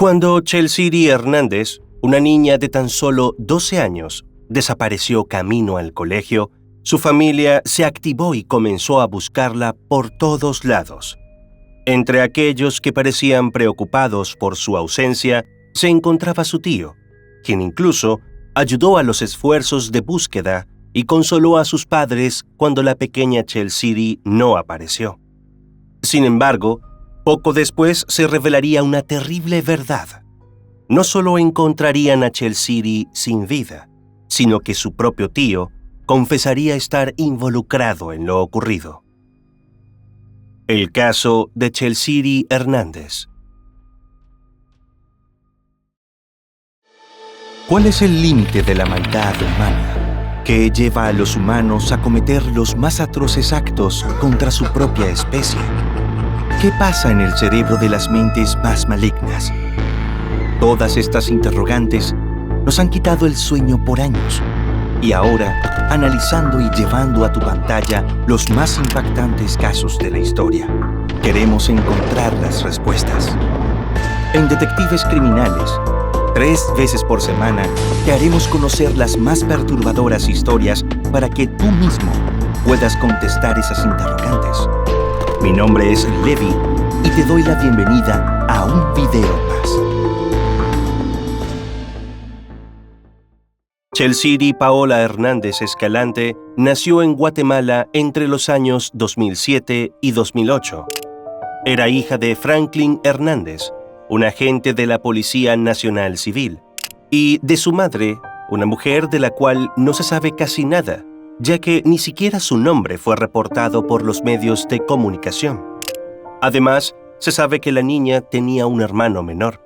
Cuando Chelsiri Hernández, una niña de tan solo 12 años, desapareció camino al colegio, su familia se activó y comenzó a buscarla por todos lados. Entre aquellos que parecían preocupados por su ausencia, se encontraba su tío, quien incluso ayudó a los esfuerzos de búsqueda y consoló a sus padres cuando la pequeña Chelsiri no apareció. Sin embargo, poco después se revelaría una terrible verdad. No solo encontrarían a Chelsiri sin vida, sino que su propio tío confesaría estar involucrado en lo ocurrido. El caso de Chelsiri Hernández. ¿Cuál es el límite de la maldad humana que lleva a los humanos a cometer los más atroces actos contra su propia especie? ¿Qué pasa en el cerebro de las mentes más malignas? Todas estas interrogantes nos han quitado el sueño por años. Y ahora, analizando y llevando a tu pantalla los más impactantes casos de la historia, queremos encontrar las respuestas. En Detectives Criminales, 3 veces por semana, te haremos conocer las más perturbadoras historias para que tú mismo puedas contestar esas interrogantes. Mi nombre es Levi y te doy la bienvenida a un video más. Chelsiri Paola Hernández Escalante nació en Guatemala entre los años 2007 y 2008. Era hija de Franklin Hernández, un agente de la Policía Nacional Civil, y de su madre, una mujer de la cual no se sabe casi nada, ya que ni siquiera su nombre fue reportado por los medios de comunicación. Además, se sabe que la niña tenía un hermano menor.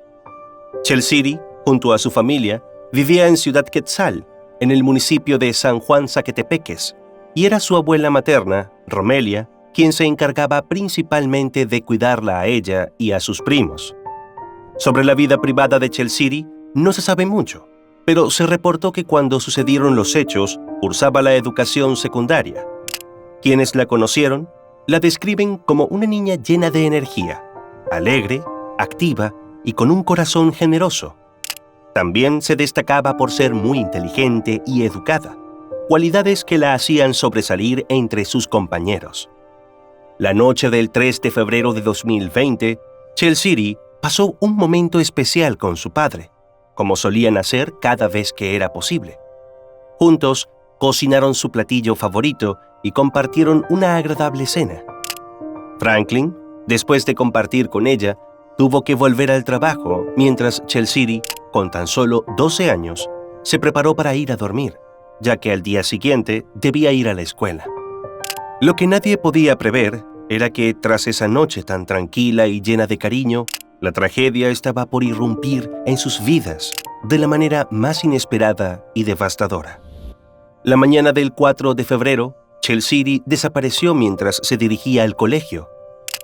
Chelsiri, junto a su familia, vivía en Ciudad Quetzal, en el municipio de San Juan Zacatepeques, y era su abuela materna, Romelia, quien se encargaba principalmente de cuidarla a ella y a sus primos. Sobre la vida privada de Chelsiri no se sabe mucho, pero se reportó que cuando sucedieron los hechos, cursaba la educación secundaria. Quienes la conocieron la describen como una niña llena de energía, alegre, activa y con un corazón generoso. También se destacaba por ser muy inteligente y educada, cualidades que la hacían sobresalir entre sus compañeros. La noche del 3 de febrero de 2020, Chelsiri pasó un momento especial con su padre, como solían hacer cada vez que era posible. Juntos, cocinaron su platillo favorito y compartieron una agradable cena. Franklin, después de compartir con ella, tuvo que volver al trabajo, mientras Chelsiri, con tan solo 12 años, se preparó para ir a dormir, ya que al día siguiente debía ir a la escuela. Lo que nadie podía prever era que, tras esa noche tan tranquila y llena de cariño, la tragedia estaba por irrumpir en sus vidas de la manera más inesperada y devastadora. La mañana del 4 de febrero, Chelsiri desapareció mientras se dirigía al colegio.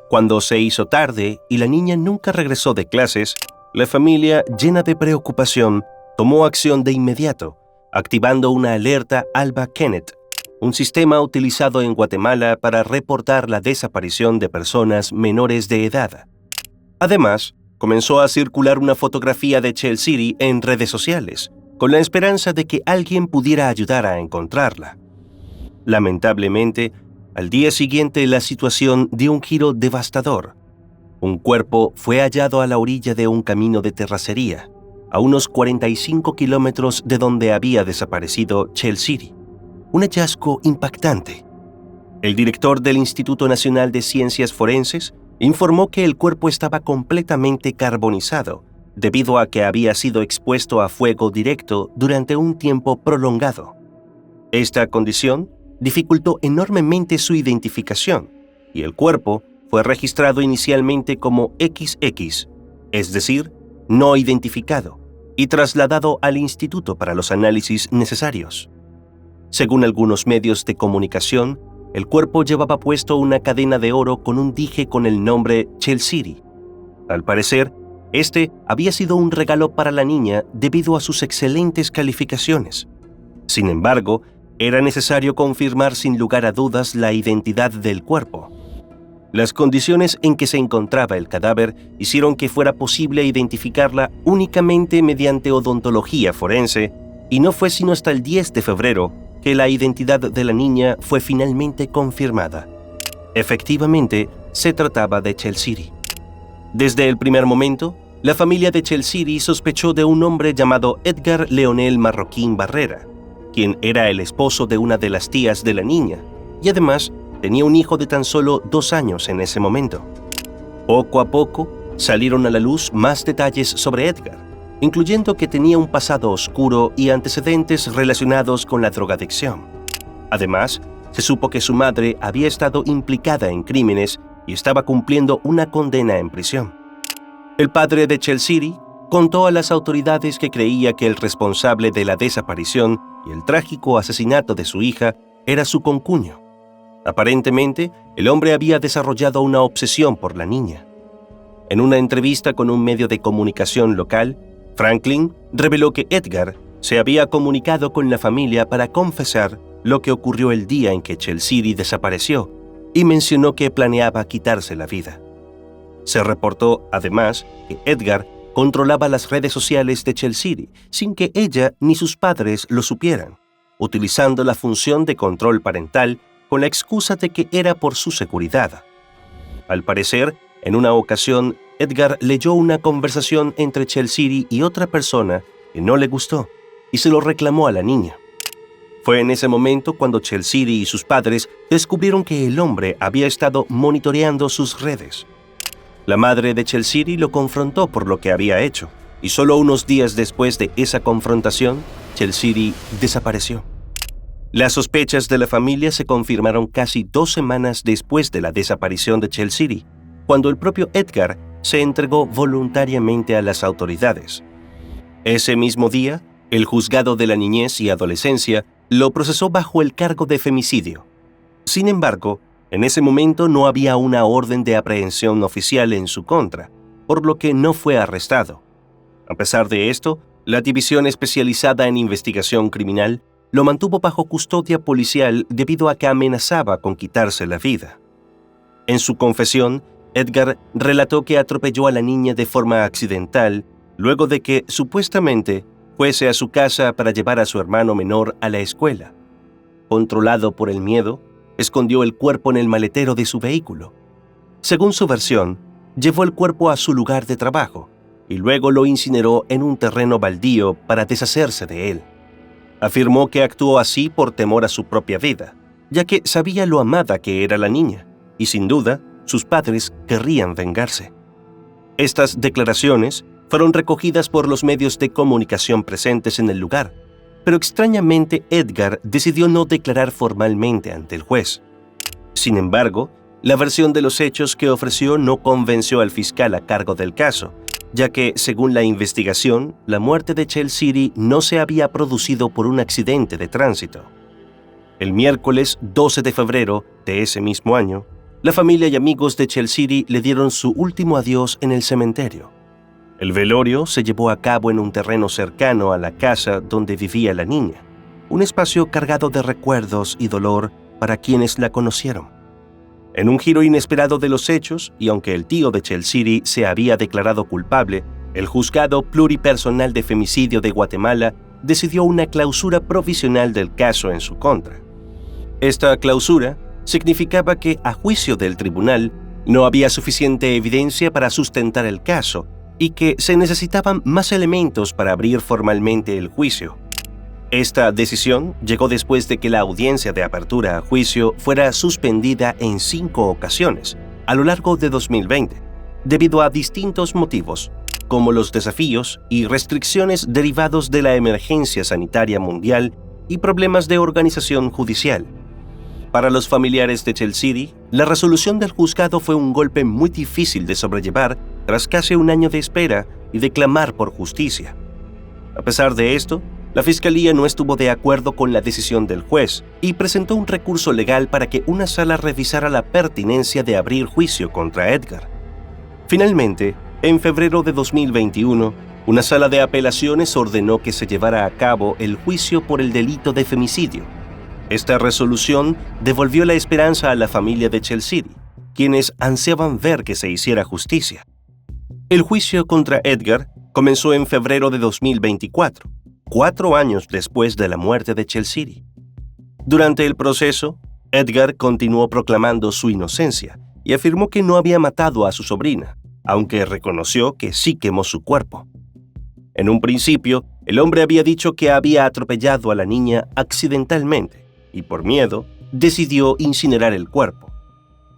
Cuando se hizo tarde y la niña nunca regresó de clases, la familia, llena de preocupación, tomó acción de inmediato, activando una alerta Alba Kenneth, un sistema utilizado en Guatemala para reportar la desaparición de personas menores de edad. Además, comenzó a circular una fotografía de Chelsiri en redes sociales, con la esperanza de que alguien pudiera ayudar a encontrarla. Lamentablemente, al día siguiente la situación dio un giro devastador. Un cuerpo fue hallado a la orilla de un camino de terracería, a unos 45 kilómetros de donde había desaparecido Chelsiri. Un hallazgo impactante. El director del Instituto Nacional de Ciencias Forenses informó que el cuerpo estaba completamente carbonizado, debido a que había sido expuesto a fuego directo durante un tiempo prolongado. Esta condición dificultó enormemente su identificación, y el cuerpo fue registrado inicialmente como XX, es decir, no identificado, y trasladado al instituto para los análisis necesarios. Según algunos medios de comunicación, el cuerpo llevaba puesto una cadena de oro con un dije con el nombre Chelsiri. Al parecer, este había sido un regalo para la niña debido a sus excelentes calificaciones. Sin embargo, era necesario confirmar sin lugar a dudas la identidad del cuerpo. Las condiciones en que se encontraba el cadáver hicieron que fuera posible identificarla únicamente mediante odontología forense, y no fue sino hasta el 10 de febrero que la identidad de la niña fue finalmente confirmada. Efectivamente, se trataba de Chelsiri. Desde el primer momento, la familia de Chelsiri sospechó de un hombre llamado Edgar Leonel Marroquín Barrera, quien era el esposo de una de las tías de la niña, y además tenía un hijo de tan solo 2 años en ese momento. Poco a poco salieron a la luz más detalles sobre Edgar, incluyendo que tenía un pasado oscuro y antecedentes relacionados con la drogadicción. Además, se supo que su madre había estado implicada en crímenes y estaba cumpliendo una condena en prisión. El padre de Chelsiri contó a las autoridades que creía que el responsable de la desaparición y el trágico asesinato de su hija era su concuño. Aparentemente, el hombre había desarrollado una obsesión por la niña. En una entrevista con un medio de comunicación local, Franklin reveló que Edgar se había comunicado con la familia para confesar lo que ocurrió el día en que Chelsiri desapareció y mencionó que planeaba quitarse la vida. Se reportó, además, que Edgar controlaba las redes sociales de Chelsiri sin que ella ni sus padres lo supieran, utilizando la función de control parental con la excusa de que era por su seguridad. Al parecer, en una ocasión, Edgar leyó una conversación entre Chelsiri y otra persona que no le gustó y se lo reclamó a la niña. Fue en ese momento cuando Chelsiri y sus padres descubrieron que el hombre había estado monitoreando sus redes. La madre de Chelsiri lo confrontó por lo que había hecho, y solo unos días después de esa confrontación, Chelsiri desapareció. Las sospechas de la familia se confirmaron casi 2 semanas después de la desaparición de Chelsiri, cuando el propio Edgar se entregó voluntariamente a las autoridades. Ese mismo día, el juzgado de la niñez y adolescencia lo procesó bajo el cargo de femicidio. Sin embargo, en ese momento no había una orden de aprehensión oficial en su contra, por lo que no fue arrestado. A pesar de esto, la División Especializada en Investigación Criminal lo mantuvo bajo custodia policial debido a que amenazaba con quitarse la vida. En su confesión, Edgar relató que atropelló a la niña de forma accidental luego de que, supuestamente, fuese a su casa para llevar a su hermano menor a la escuela. Controlado por el miedo, escondió el cuerpo en el maletero de su vehículo. Según su versión, llevó el cuerpo a su lugar de trabajo y luego lo incineró en un terreno baldío para deshacerse de él. Afirmó que actuó así por temor a su propia vida, ya que sabía lo amada que era la niña, y sin duda, sus padres querrían vengarse. Estas declaraciones fueron recogidas por los medios de comunicación presentes en el lugar, pero extrañamente Edgar decidió no declarar formalmente ante el juez. Sin embargo, la versión de los hechos que ofreció no convenció al fiscal a cargo del caso, ya que, según la investigación, la muerte de Chelsiri no se había producido por un accidente de tránsito. El miércoles 12 de febrero de ese mismo año, la familia y amigos de Chelsiri le dieron su último adiós en el cementerio. El velorio se llevó a cabo en un terreno cercano a la casa donde vivía la niña, un espacio cargado de recuerdos y dolor para quienes la conocieron. En un giro inesperado de los hechos, y aunque el tío de Chelsiri se había declarado culpable, el Juzgado Pluripersonal de Femicidio de Guatemala decidió una clausura provisional del caso en su contra. Esta clausura significaba que, a juicio del tribunal, no había suficiente evidencia para sustentar el caso y que se necesitaban más elementos para abrir formalmente el juicio. Esta decisión llegó después de que la audiencia de apertura a juicio fuera suspendida en 5 ocasiones a lo largo de 2020, debido a distintos motivos, como los desafíos y restricciones derivados de la emergencia sanitaria mundial y problemas de organización judicial. Para los familiares de Chelsiri, la resolución del juzgado fue un golpe muy difícil de sobrellevar tras casi un año de espera y de clamar por justicia. A pesar de esto, la Fiscalía no estuvo de acuerdo con la decisión del juez y presentó un recurso legal para que una sala revisara la pertinencia de abrir juicio contra Edgar. Finalmente, en febrero de 2021, una sala de apelaciones ordenó que se llevara a cabo el juicio por el delito de femicidio. Esta resolución devolvió la esperanza a la familia de Chelsiri, quienes ansiaban ver que se hiciera justicia. El juicio contra Edgar comenzó en febrero de 2024, 4 años después de la muerte de Chelsea. Durante el proceso, Edgar continuó proclamando su inocencia y afirmó que no había matado a su sobrina, aunque reconoció que sí quemó su cuerpo. En un principio, el hombre había dicho que había atropellado a la niña accidentalmente y por miedo decidió incinerar el cuerpo.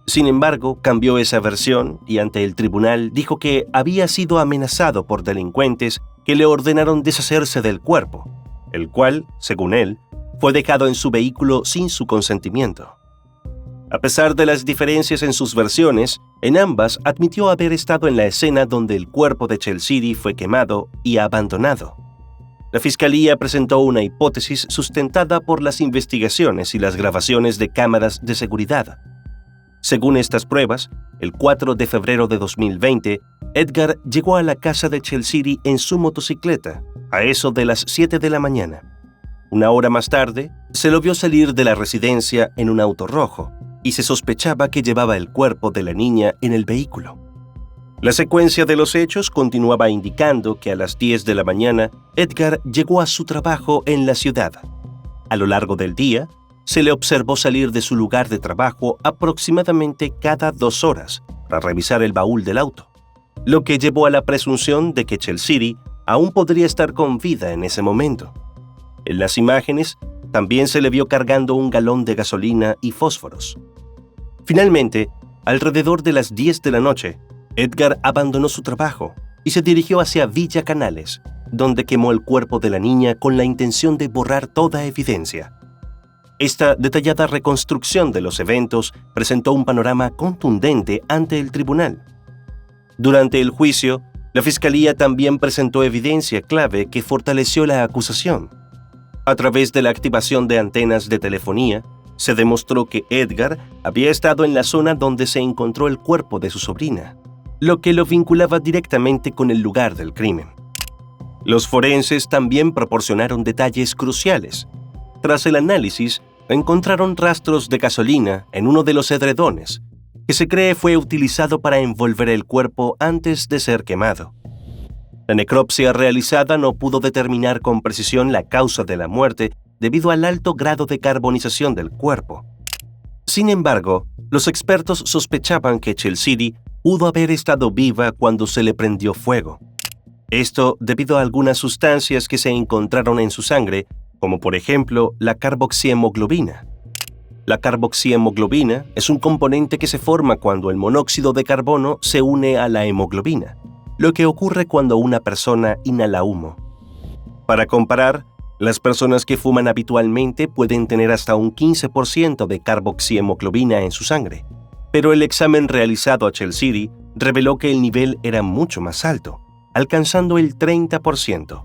Sin embargo, cambió esa versión y ante el tribunal dijo que había sido amenazado por delincuentes que le ordenaron deshacerse del cuerpo, el cual, según él, fue dejado en su vehículo sin su consentimiento. A pesar de las diferencias en sus versiones, en ambas admitió haber estado en la escena donde el cuerpo de Chelsea fue quemado y abandonado. La fiscalía presentó una hipótesis sustentada por las investigaciones y las grabaciones de cámaras de seguridad. Según estas pruebas, el 4 de febrero de 2020, Edgar llegó a la casa de Chelsea en su motocicleta, a eso de las 7 de la mañana. Una hora más tarde, se lo vio salir de la residencia en un auto rojo y se sospechaba que llevaba el cuerpo de la niña en el vehículo. La secuencia de los hechos continuaba indicando que a las 10 de la mañana, Edgar llegó a su trabajo en la ciudad. A lo largo del día, se le observó salir de su lugar de trabajo aproximadamente cada 2 horas para revisar el baúl del auto, lo que llevó a la presunción de que Chelsea aún podría estar con vida en ese momento. En las imágenes, también se le vio cargando un galón de gasolina y fósforos. Finalmente, alrededor de las 10 de la noche, Edgar abandonó su trabajo y se dirigió hacia Villa Canales, donde quemó el cuerpo de la niña con la intención de borrar toda evidencia. Esta detallada reconstrucción de los eventos presentó un panorama contundente ante el tribunal. Durante el juicio, la fiscalía también presentó evidencia clave que fortaleció la acusación. A través de la activación de antenas de telefonía, se demostró que Edgar había estado en la zona donde se encontró el cuerpo de su sobrina, lo que lo vinculaba directamente con el lugar del crimen. Los forenses también proporcionaron detalles cruciales. Tras el análisis, encontraron rastros de gasolina en uno de los edredones, que se cree fue utilizado para envolver el cuerpo antes de ser quemado. La necropsia realizada no pudo determinar con precisión la causa de la muerte debido al alto grado de carbonización del cuerpo. Sin embargo, los expertos sospechaban que Chelsea pudo haber estado viva cuando se le prendió fuego. Esto debido a algunas sustancias que se encontraron en su sangre, como por ejemplo la carboxihemoglobina. La carboxihemoglobina es un componente que se forma cuando el monóxido de carbono se une a la hemoglobina, lo que ocurre cuando una persona inhala humo. Para comparar, las personas que fuman habitualmente pueden tener hasta un 15% de carboxihemoglobina en su sangre, pero el examen realizado a Chelsea reveló que el nivel era mucho más alto, alcanzando el 30%.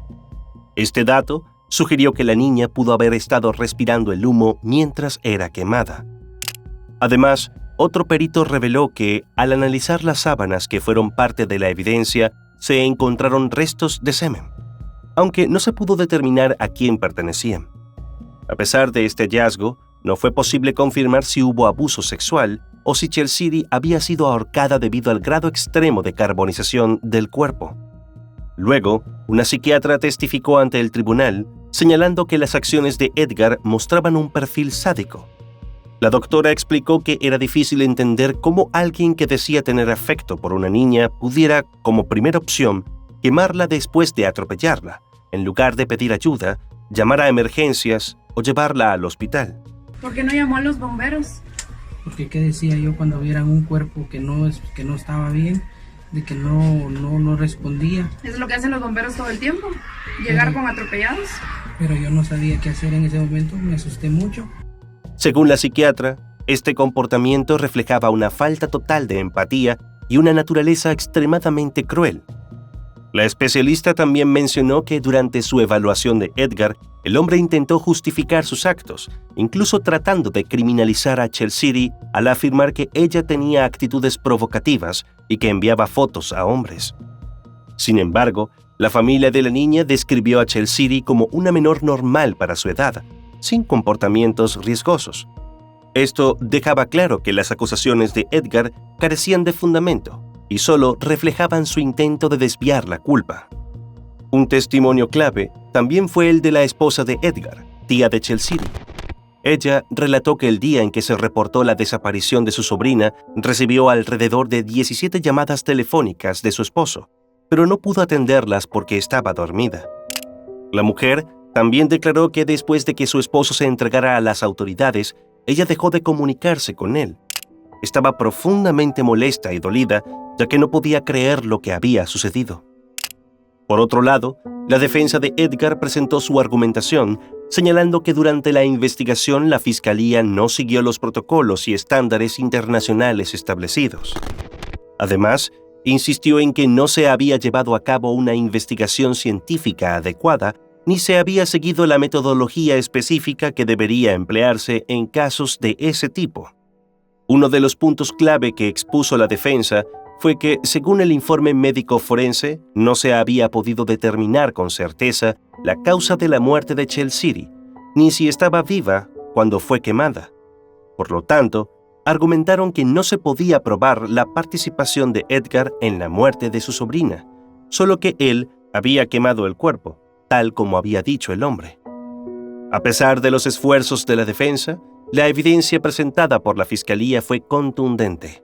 Este dato sugirió que la niña pudo haber estado respirando el humo mientras era quemada. Además, otro perito reveló que, al analizar las sábanas que fueron parte de la evidencia, se encontraron restos de semen, aunque no se pudo determinar a quién pertenecían. A pesar de este hallazgo, no fue posible confirmar si hubo abuso sexual o si Chelsea había sido ahorcada debido al grado extremo de carbonización del cuerpo. Luego, una psiquiatra testificó ante el tribunal, señalando que las acciones de Edgar mostraban un perfil sádico. La doctora explicó que era difícil entender cómo alguien que decía tener afecto por una niña pudiera, como primera opción, quemarla después de atropellarla, en lugar de pedir ayuda, llamar a emergencias o llevarla al hospital. ¿Por qué no llamó a los bomberos? Porque qué decía yo cuando vieran un cuerpo que no estaba bien, de que no respondía. Es lo que hacen los bomberos todo el tiempo, llegar con atropellados. Pero yo no sabía qué hacer en ese momento, me asusté mucho. Según la psiquiatra, este comportamiento reflejaba una falta total de empatía y una naturaleza extremadamente cruel. La especialista también mencionó que durante su evaluación de Edgar, el hombre intentó justificar sus actos, incluso tratando de criminalizar a Chelsea al afirmar que ella tenía actitudes provocativas y que enviaba fotos a hombres. Sin embargo, la familia de la niña describió a Chelsea como una menor normal para su edad, sin comportamientos riesgosos. Esto dejaba claro que las acusaciones de Edgar carecían de fundamento y solo reflejaban su intento de desviar la culpa. Un testimonio clave también fue el de la esposa de Edgar, tía de Chelsea. Ella relató que el día en que se reportó la desaparición de su sobrina, recibió alrededor de 17 llamadas telefónicas de su esposo, pero no pudo atenderlas porque estaba dormida. La mujer también declaró que después de que su esposo se entregara a las autoridades, ella dejó de comunicarse con él. Estaba profundamente molesta y dolida, ya que no podía creer lo que había sucedido. Por otro lado, la defensa de Edgar presentó su argumentación, señalando que durante la investigación la Fiscalía no siguió los protocolos y estándares internacionales establecidos. Además, insistió en que no se había llevado a cabo una investigación científica adecuada ni se había seguido la metodología específica que debería emplearse en casos de ese tipo. Uno de los puntos clave que expuso la defensa fue que, según el informe médico forense, no se había podido determinar con certeza la causa de la muerte de Chelsea, ni si estaba viva cuando fue quemada. Por lo tanto, argumentaron que no se podía probar la participación de Edgar en la muerte de su sobrina, solo que él había quemado el cuerpo, tal como había dicho el hombre. A pesar de los esfuerzos de la defensa, la evidencia presentada por la Fiscalía fue contundente.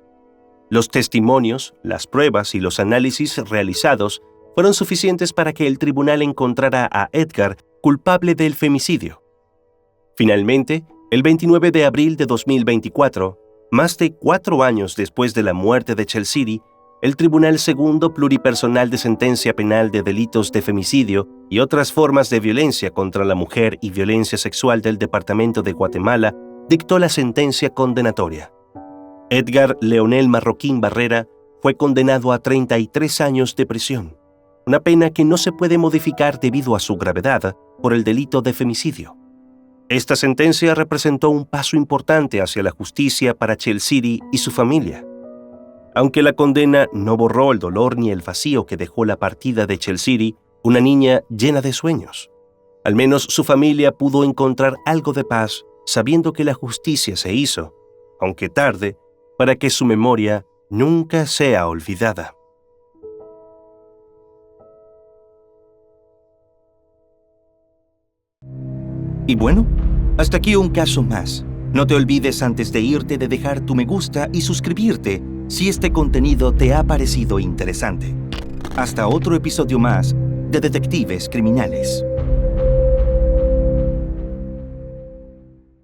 Los testimonios, las pruebas y los análisis realizados fueron suficientes para que el tribunal encontrara a Edgar culpable del femicidio. Finalmente, el 29 de abril de 2024, más de 4 años después de la muerte de Chelsea, el Tribunal Segundo Pluripersonal de Sentencia Penal de Delitos de Femicidio y otras formas de violencia contra la mujer y violencia sexual del Departamento de Guatemala dictó la sentencia condenatoria. Edgar Leonel Marroquín Barrera fue condenado a 33 años de prisión, una pena que no se puede modificar debido a su gravedad por el delito de femicidio. Esta sentencia representó un paso importante hacia la justicia para Chelsea y su familia. Aunque la condena no borró el dolor ni el vacío que dejó la partida de Chelsea, una niña llena de sueños. Al menos su familia pudo encontrar algo de paz sabiendo que la justicia se hizo, aunque tarde, para que su memoria nunca sea olvidada. Y bueno, hasta aquí un caso más. No te olvides antes de irte de dejar tu me gusta y suscribirte si este contenido te ha parecido interesante. Hasta otro episodio más de Detectives Criminales.